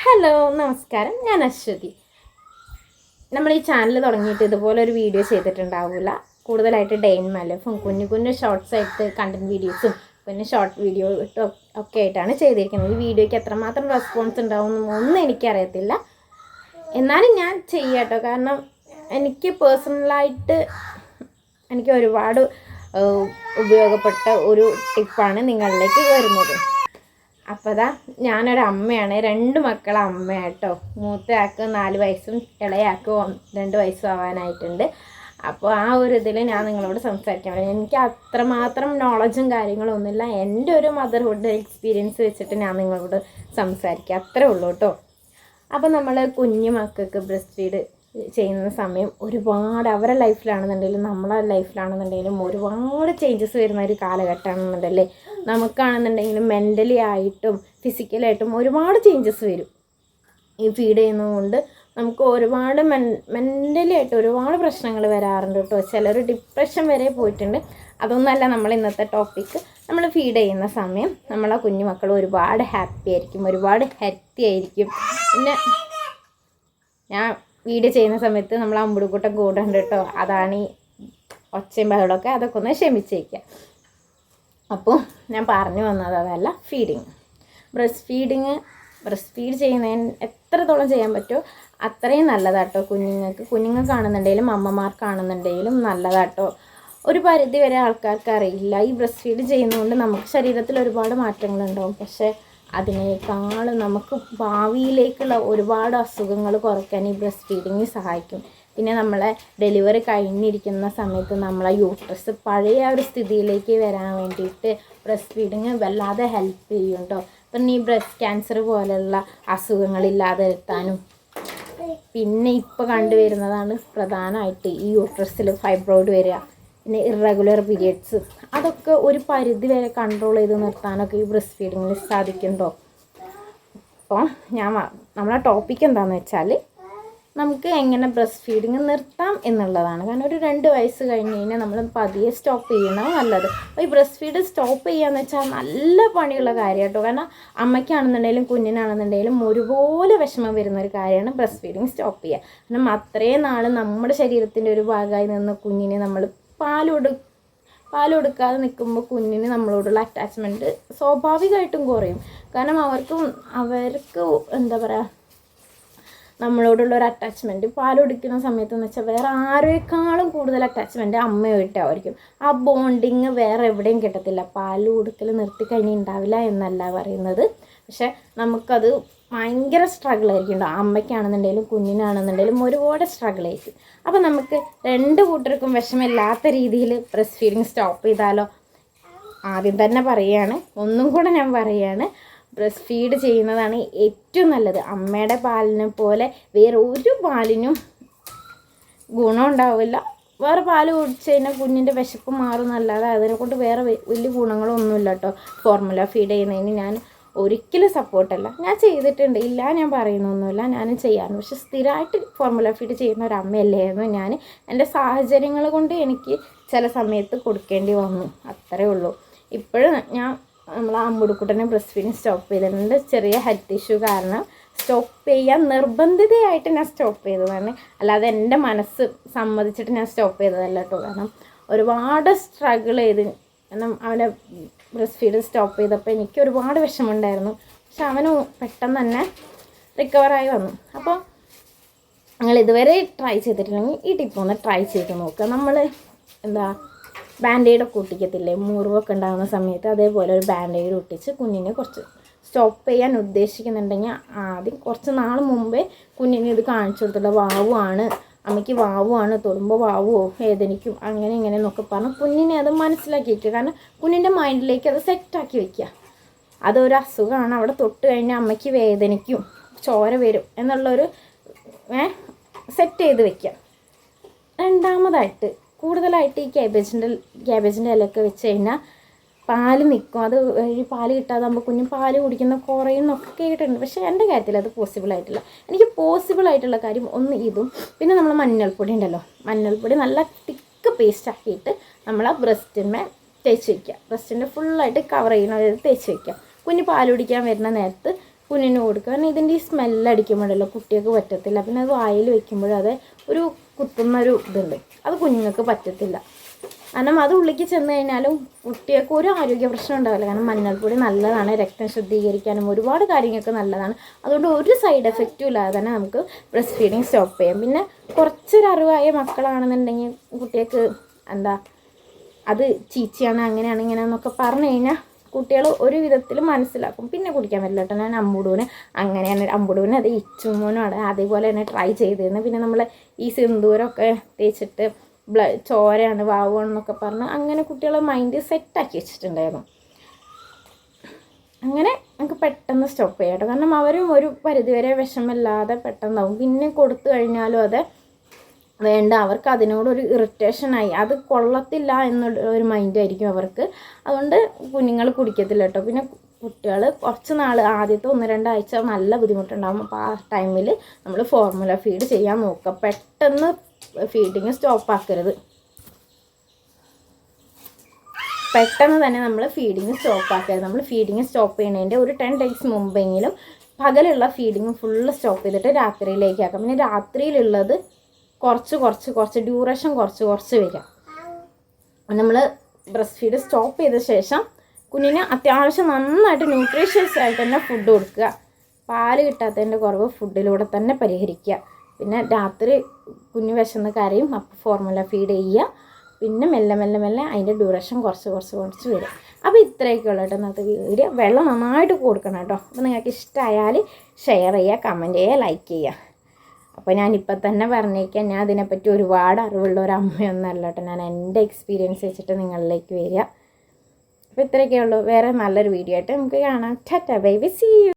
Hello നമസ്കാരം, ഞാൻ അശ്വതി. നമ്മൾ ഈ ചാനൽ തുടങ്ങിയിട്ട് ഇതുപോലെ ഒരു വീഡിയോ ചെയ്തിട്ടുണ്ടാവില്ല. കൂടുതലായിട്ട് ഡേ ഇൻ മൈ ലൈഫും കുഞ്ഞു കുഞ്ഞു ഷോർട്സ് ആയിട്ട് കണ്ടൻറ് വീഡിയോസും പിന്നെ ഷോർട്ട് വീഡിയോ ഒക്കെ ആയിട്ടാണ് ചെയ്തിരിക്കുന്നത്. ഈ വീഡിയോയ്ക്ക് എത്രമാത്രം റെസ്പോൺസ് ഉണ്ടാവുമെന്നൊന്നും എനിക്കറിയത്തില്ല, എന്നാലും ഞാൻ ചെയ്യാട്ടോ. കാരണം എനിക്ക് പേഴ്സണലായിട്ട് എനിക്ക് ഒരുപാട് ഉപയോഗപ്പെട്ട ഒരു ടിപ്പാണ് നിങ്ങളിലേക്ക് വരുന്നത്. അപ്പോൾ അതാ, ഞാനൊരു അമ്മയാണ്, 2 മക്കളെ അമ്മയാട്ടോ. മൂത്തയാൾക്ക് 4 വയസ്സും ഇളയാൾക്ക് 2 വയസ്സും ആവാനായിട്ടുണ്ട്. അപ്പോൾ ആ ഒരു ഇതിൽ ഞാൻ നിങ്ങളോട് സംസാരിക്കാൻ പറ്റും. എനിക്ക് അത്രമാത്രം നോളജും കാര്യങ്ങളും ഒന്നുമില്ല. എൻ്റെ ഒരു മദർഹുഡ് എക്സ്പീരിയൻസ് വെച്ചിട്ട് ഞാൻ നിങ്ങളോട് സംസാരിക്കുക, അത്രേ ഉള്ളൂ കേട്ടോ. അപ്പോൾ നമ്മൾ കുഞ്ഞു മക്കൾക്ക് ബ്രസ്റ്റ് ഫീഡ് ചെയ്യുന്ന സമയം ഒരുപാട് അവരുടെ ലൈഫിലാണെന്നുണ്ടെങ്കിലും നമ്മളെ ലൈഫിലാണെന്നുണ്ടെങ്കിലും ഒരുപാട് ചേഞ്ചസ് വരുന്ന ഒരു കാലഘട്ടമാണെന്നുണ്ടല്ലേ. നമുക്കാണെന്നുണ്ടെങ്കിലും മെൻ്റലി ആയിട്ടും ഫിസിക്കലായിട്ടും ഒരുപാട് ചേഞ്ചസ് വരും. ഈ ഫീഡ് ചെയ്യുന്നതുകൊണ്ട് നമുക്ക് ഒരുപാട് മെൻ്റലി ആയിട്ട് ഒരുപാട് പ്രശ്നങ്ങൾ വരാറുണ്ട് കേട്ടോ. ചിലർ ഡിപ്രഷൻ വരെ പോയിട്ടുണ്ട്. അതൊന്നുമല്ല നമ്മൾ ഇന്നത്തെ ടോപ്പിക്ക്. നമ്മൾ ഫീഡ് ചെയ്യുന്ന സമയം നമ്മളെ കുഞ്ഞു മക്കൾ ഒരുപാട് ഹാപ്പി ആയിരിക്കും, ഒരുപാട് ഹെൽത്തി ആയിരിക്കും. പിന്നെ ഞാൻ വീഡിയോ ചെയ്യുന്ന സമയത്ത് നമ്മൾ അമ്പുടുക്കൂട്ടം കൂടുണ്ട് കേട്ടോ. അതാണ് ഈ ഒച്ചയും ബഹളമൊക്കെ, അതൊക്കെ ഒന്ന് ക്ഷമിച്ചേക്കുക. അപ്പോൾ ഞാൻ പറഞ്ഞു വന്നത് അതല്ല, ബ്രസ്റ്റ് ഫീഡ് ചെയ്യുന്നതിന് എത്രത്തോളം ചെയ്യാൻ പറ്റുമോ അത്രയും നല്ലതാട്ടോ. കുഞ്ഞുങ്ങൾക്കാണെന്നുണ്ടെങ്കിലും അമ്മമാർക്കാണെന്നുണ്ടെങ്കിലും നല്ലതാട്ടോ. ഒരു പരിധി വരെ ആൾക്കാർക്ക് അറിയില്ല. ഈ ബ്രസ്റ്റ് ഫീഡ് ചെയ്യുന്നതുകൊണ്ട് നമുക്ക് ശരീരത്തിൽ ഒരുപാട് മാറ്റങ്ങളുണ്ടാവും. പക്ഷേ അതിനേക്കാൾ നമുക്ക് ഭാവിയിലേക്കുള്ള ഒരുപാട് അസുഖങ്ങൾ കുറയ്ക്കാൻ ഈ ബ്രസ്റ്റ് ഫീഡിങ് സഹായിക്കും. പിന്നെ നമ്മളെ ഡെലിവറി കഴിഞ്ഞിരിക്കുന്ന സമയത്ത് നമ്മളെ യൂട്രസ് പഴയ ഒരു സ്ഥിതിയിലേക്ക് വരാൻ വേണ്ടിയിട്ട് ബ്രസ്റ്റ് ഫീഡിങ് വല്ലാതെ ഹെൽപ്പ് ചെയ്യും കേട്ടോ. പിന്നെ ഈ ബ്രസ്റ്റ് ക്യാൻസർ പോലെയുള്ള അസുഖങ്ങളില്ലാതെ എത്താനും, പിന്നെ ഇപ്പോൾ കണ്ടുവരുന്നതാണ് പ്രധാനമായിട്ട് ഈ യൂട്രസിൽ ഫൈബ്രോയിഡ് വരിക, പിന്നെ ഇറഗുലർ പീരിയഡ്സ്, അതൊക്കെ ഒരു പരിധി വരെ കൺട്രോൾ ചെയ്ത് നിർത്താനൊക്കെ ഈ ബ്രസ്റ്റ് ഫീഡിങ്ങിൽ സാധിക്കുന്നുണ്ടോ. അപ്പോൾ നമ്മളെ ടോപ്പിക്ക് എന്താണെന്ന് വെച്ചാൽ നമുക്ക് എങ്ങനെ ബ്രസ്റ്റ് ഫീഡിങ് നിർത്താം എന്നുള്ളതാണ്. കാരണം ഒരു 2 വയസ്സ് കഴിഞ്ഞ് കഴിഞ്ഞാൽ നമ്മൾ പതിയെ സ്റ്റോപ്പ് ചെയ്യണം നല്ലത്. അപ്പോൾ ഈ ബ്രസ്റ്റ് ഫീഡ് സ്റ്റോപ്പ് ചെയ്യാന്ന് വെച്ചാൽ നല്ല പണിയുള്ള കാര്യം കേട്ടോ. കാരണം അമ്മയ്ക്കാണെന്നുണ്ടെങ്കിലും കുഞ്ഞിനാണെന്നുണ്ടെങ്കിലും ഒരുപോലെ വിഷമം വരുന്ന ഒരു കാര്യമാണ് ബ്രസ്റ്റ് ഫീഡിങ് സ്റ്റോപ്പ് ചെയ്യുക. കാരണം അത്രയും നാൾ നമ്മുടെ ശരീരത്തിൻ്റെ ഒരു ഭാഗമായി നിന്ന് കുഞ്ഞിനെ നമ്മൾ പാൽ കൊടുക്കാതെ നിൽക്കുമ്പോൾ കുഞ്ഞിന് നമ്മളോടുള്ള അറ്റാച്ച്മെൻറ്റ് സ്വാഭാവികമായിട്ടും കുറയും. കാരണം അവർക്ക് എന്താ പറയുക, നമ്മളോടുള്ളൊരു അറ്റാച്ച്മെൻറ്റ് പാൽ കുടിക്കുന്ന സമയത്തെന്ന് വെച്ചാൽ വേറെ ആരെക്കാളും കൂടുതൽ അറ്റാച്ച്മെൻറ്റ് അമ്മയായിട്ടായിരിക്കും. ആ ബോണ്ടിങ് വേറെ എവിടെയും കിട്ടത്തില്ല. പാൽ കൊടുക്കൽ നിർത്തിക്കഴിഞ്ഞാൽ ഉണ്ടാവില്ല എന്നല്ല പറയുന്നത്, പക്ഷെ നമുക്കത് ഭയങ്കര സ്ട്രഗിളായിരിക്കും. അമ്മയ്ക്കാണെന്നുണ്ടെങ്കിലും കുഞ്ഞിനാണെന്നുണ്ടെങ്കിലും ഒരുപാട് സ്ട്രഗിളായിരിക്കും. അപ്പോൾ നമുക്ക് 2 കൂട്ടർക്കും വിഷമില്ലാത്ത രീതിയിൽ ബ്രസ്റ്റ് ഫീഡിങ് സ്റ്റോപ്പ് ചെയ്താലോ. ആദ്യം തന്നെ പറയുകയാണ്, ഒന്നും കൂടെ ഞാൻ പറയുകയാണ്, ബ്രസ്റ്റ് ഫീഡ് ചെയ്യുന്നതാണ് ഏറ്റവും നല്ലത്. അമ്മയുടെ പാലിനെ പോലെ വേറെ ഒരു പാലിനും ഗുണം ഉണ്ടാവില്ല. വേറെ പാല് കുടിച്ച് കഴിഞ്ഞാൽ കുഞ്ഞിൻ്റെ വിശപ്പ് മാറുന്നല്ലാതെ അതിനെക്കൊണ്ട് വേറെ വലിയ ഗുണങ്ങളൊന്നുമില്ല കേട്ടോ. ഫോർമുല ഫീഡ് ചെയ്യുന്നതിന് ഞാൻ ഒരിക്കലും സപ്പോർട്ടല്ല. ഞാൻ ചെയ്തിട്ടുണ്ട്, ഇല്ല ഞാൻ പറയുന്നൊന്നുമില്ല, ഞാനും ചെയ്യാറുണ്ട്. പക്ഷെ സ്ഥിരമായിട്ട് ഫോർമുല ഫീഡ് ചെയ്യുന്ന ഒരു അമ്മയല്ലായിരുന്നു ഞാൻ. എൻ്റെ സാഹചര്യങ്ങൾ കൊണ്ട് എനിക്ക് ചില സമയത്ത് കൊടുക്കേണ്ടി വന്നു, അത്രേ ഉള്ളൂ. ഇപ്പോഴും നമ്മൾ അമ്പുടുക്കുട്ടനെ ബ്രസ്റ്റ് ഫീഡിങ് സ്റ്റോപ്പ് ചെയ്തിട്ടുണ്ട്. ചെറിയ ഹെൽത്ത് ഇഷ്യൂ കാരണം സ്റ്റോപ്പ് ചെയ്യാൻ നിർബന്ധിതയായിട്ട് ഞാൻ സ്റ്റോപ്പ് ചെയ്തതാണ്, അല്ലാതെ എൻ്റെ മനസ്സ് സമ്മതിച്ചിട്ട് ഞാൻ സ്റ്റോപ്പ് ചെയ്തതല്ല കേട്ടോ. കാരണം ഒരുപാട് സ്ട്രഗിൾ ചെയ്ത്, കാരണം അവനെ ബ്രസ്റ്റ് ഫീഡ് സ്റ്റോപ്പ് ചെയ്തപ്പോൾ എനിക്ക് ഒരുപാട് വിഷമമുണ്ടായിരുന്നു. പക്ഷെ അവന് പെട്ടെന്ന് തന്നെ റിക്കവറായി വന്നു. അപ്പോൾ നിങ്ങൾ ഇതുവരെ ട്രൈ ചെയ്തിട്ടില്ലെങ്കിൽ ഈ ടിപ്പ് ഒന്ന് ട്രൈ ചെയ്ത് നോക്കുക. നമ്മൾ ബാൻഡേഡൊക്കെ ഒട്ടിക്കത്തില്ലേ, മുറിവൊക്കെ ഉണ്ടാകുന്ന സമയത്ത്, അതേപോലെ ഒരു ബാൻഡേഡ് ഒട്ടിച്ച് കുഞ്ഞിനെ കുറച്ച് സ്റ്റോപ്പ് ചെയ്യാൻ ഉദ്ദേശിക്കുന്നുണ്ടെങ്കിൽ ആദ്യം കുറച്ച് നാൾ മുമ്പേ കുഞ്ഞിനെ ഇത് കാണിച്ചു കൊടുത്തിട്ട്, വാവുമാണ് അമ്മയ്ക്ക്, വാവുമാണ്, തൊടുമ്പോൾ വാവുമോ, വേദനിക്കും, അങ്ങനെ ഇങ്ങനെ എന്നൊക്കെ പറഞ്ഞ് കുഞ്ഞിനെ അത് മനസ്സിലാക്കി വയ്ക്കുക. കാരണം കുഞ്ഞിൻ്റെ മൈൻഡിലേക്ക് അത് സെറ്റാക്കി വയ്ക്കുക. അതൊരു അസുഖമാണ്, അവിടെ തൊട്ട് കഴിഞ്ഞാൽ അമ്മയ്ക്ക് വേദനിക്കും, ചോര വരും എന്നുള്ളൊരു സെറ്റ് ചെയ്ത് വയ്ക്കുക. രണ്ടാമതായിട്ട് കൂടുതലായിട്ട് ഈ ക്യാബേജിൻ്റെ ഇലയൊക്കെ വെച്ച് കഴിഞ്ഞാൽ പാല് നിൽക്കും. അത് പാല് കിട്ടാതാകുമ്പോൾ കുഞ്ഞ് പാല് കുടിക്കുന്ന കുറയുന്നൊക്കെ കേട്ടിട്ടുണ്ട്. പക്ഷേ എൻ്റെ കാര്യത്തിൽ അത് പോസിബിളായിട്ടില്ല. എനിക്ക് പോസിബിളായിട്ടുള്ള കാര്യം ഒന്ന് ഇതും, പിന്നെ നമ്മൾ മഞ്ഞൾപ്പൊടി ഉണ്ടല്ലോ, മഞ്ഞൾപ്പൊടി നല്ല തിക്ക് പേസ്റ്റ് ആക്കിയിട്ട് നമ്മൾ ആ ബ്രസ്റ്റിന്മേൽ തേച്ച് വയ്ക്കുക. ബ്രസ്റ്റിൻ്റെ ഫുള്ളായിട്ട് കവർ ചെയ്യുന്ന തേച്ച് വയ്ക്കുക. കുഞ്ഞ് പാൽ കുടിക്കാൻ വരുന്ന നേരത്ത് കുഞ്ഞിന് കൊടുക്കുക. കാരണം ഇതിൻ്റെ ഈ സ്മെല്ലടിക്കുമ്പോഴല്ലോ കുട്ടികൾക്ക് പറ്റത്തില്ല. പിന്നെ അത് വായിൽ വെക്കുമ്പോഴും അത് ഒരു കുത്തുന്നൊരു ഇതുണ്ട്, അത് കുഞ്ഞുങ്ങൾക്ക് പറ്റത്തില്ല. കാരണം അത് ഉള്ളിലേക്ക് ചെന്ന് കഴിഞ്ഞാലും കുട്ടികൾക്ക് ഒരു ആരോഗ്യ പ്രശ്നം ഉണ്ടാവില്ല. കാരണം മഞ്ഞൾപ്പൊടി നല്ലതാണ്, രക്തം ശുദ്ധീകരിക്കാനും ഒരുപാട് കാര്യങ്ങൾക്ക് നല്ലതാണ്. അതുകൊണ്ട് ഒരു സൈഡ് എഫക്റ്റും ഇല്ലാതെ തന്നെ നമുക്ക് ബ്രസ്റ്റ് ഫീഡിങ് സ്റ്റോപ്പ് ചെയ്യാം. പിന്നെ കുറച്ചൊരു അറിവായ മക്കളാണെന്നുണ്ടെങ്കിൽ കുട്ടികൾക്ക് എന്താ അത് ചീച്ചിയാണ്, അങ്ങനെയാണ്, ഇങ്ങനെയാണെന്നൊക്കെ പറഞ്ഞു കഴിഞ്ഞാൽ കുട്ടികൾ ഒരു വിധത്തിൽ മനസ്സിലാക്കും. പിന്നെ കുടിക്കാൻ പറ്റില്ല കേട്ടോ. ഞാൻ അമ്പുടൂന് അങ്ങനെയാണ്, അമ്പുടൂന് അത് ഇച്ചുമോനുമാണ് അതേപോലെ തന്നെ ട്രൈ ചെയ്തിരുന്നു. പിന്നെ നമ്മൾ ഈ സിന്ദൂരമൊക്കെ തേച്ചിട്ട് ചോരയാണ് വാവുകയാണെന്നൊക്കെ പറഞ്ഞ് അങ്ങനെ കുട്ടികളെ മൈൻഡ് സെറ്റാക്കി വെച്ചിട്ടുണ്ടായിരുന്നു. അങ്ങനെ നമുക്ക് പെട്ടെന്ന് സ്റ്റോപ്പ് ചെയ്യാം കേട്ടോ. കാരണം അവരും ഒരു പരിധിവരെ വിഷമമില്ലാതെ പെട്ടെന്നാവും. പിന്നെ കൊടുത്തു കഴിഞ്ഞാലും അത് വേണ്ട, അവർക്ക് അതിനോടൊരു ഇറിറ്റേഷനായി, അത് കൊള്ളത്തില്ല എന്നുള്ള ഒരു മൈൻഡായിരിക്കും അവർക്ക്. അതുകൊണ്ട് കുഞ്ഞുങ്ങൾ കുടിക്കത്തില്ല കേട്ടോ. പിന്നെ കുട്ടികൾ കുറച്ച് നാൾ ആദ്യത്തെ 1-2 ആഴ്ച നല്ല ബുദ്ധിമുട്ടുണ്ടാകും. അപ്പോൾ ആ ടൈമിൽ നമ്മൾ ഫോർമുല ഫീഡ് ചെയ്യാൻ നോക്കുക. പെട്ടെന്ന് ഫീഡിങ് സ്റ്റോപ്പ് ആക്കരുത്. പെട്ടെന്ന് തന്നെ നമ്മൾ ഫീഡിങ് സ്റ്റോപ്പ് ആക്കരുത്. നമ്മൾ ഫീഡിങ് സ്റ്റോപ്പ് ചെയ്യുന്നതിൻ്റെ ഒരു 10 days മുമ്പെങ്കിലും പകലുള്ള ഫീഡിങ് ഫുള്ള് സ്റ്റോപ്പ് ചെയ്തിട്ട് രാത്രിയിലേക്ക് ആക്കാം. പിന്നെ രാത്രിയിലുള്ളത് കുറച്ച് ഡ്യൂറേഷൻ കുറച്ച് വരിക. നമ്മൾ ബ്രസ്റ്റ് ഫീഡ് സ്റ്റോപ്പ് ചെയ്ത ശേഷം കുഞ്ഞിന് അത്യാവശ്യം നന്നായിട്ട് ന്യൂട്രീഷ്യസ് ആയിട്ട് തന്നെ ഫുഡ് കൊടുക്കുക. പാല് കിട്ടാത്തതിൻ്റെ കുറവ് ഫുഡിലൂടെ തന്നെ പരിഹരിക്കുക. പിന്നെ രാത്രി കുഞ്ഞ് വിശന്ന് കരയും, അപ്പോൾ ഫോർമുല ഫീഡ് ചെയ്യുക. പിന്നെ മെല്ലെ അതിൻ്റെ ഡ്യൂറേഷൻ കുറച്ച് വരും. അപ്പോൾ ഇത്രയൊക്കെയുള്ള കേട്ടോ ഇന്നത്തെ വീഡിയോ. വെള്ളം നന്നായിട്ട് കൊടുക്കണം കേട്ടോ. അപ്പോൾ നിങ്ങൾക്ക് ഇഷ്ടമായാൽ ഷെയർ ചെയ്യുക, കമൻറ്റ് ചെയ്യുക, ലൈക്ക് ചെയ്യുക. അപ്പോൾ ഞാനിപ്പോൾ തന്നെ പറഞ്ഞേക്കാം, ഞാൻ അതിനെപ്പറ്റി ഒരുപാട് അറിവുള്ള ഒരു അമ്മയൊന്നുമല്ല കേട്ടോ. ഞാൻ എൻ്റെ എക്സ്പീരിയൻസ് വെച്ചിട്ട് നിങ്ങളിലേക്ക് വരിക. അപ്പോൾ ഇത്രയൊക്കെ ഉള്ളൂ. വേറെ നല്ലൊരു വീഡിയോ ആയിട്ട് നമുക്ക് കാണാം. Tata bye bye, see U.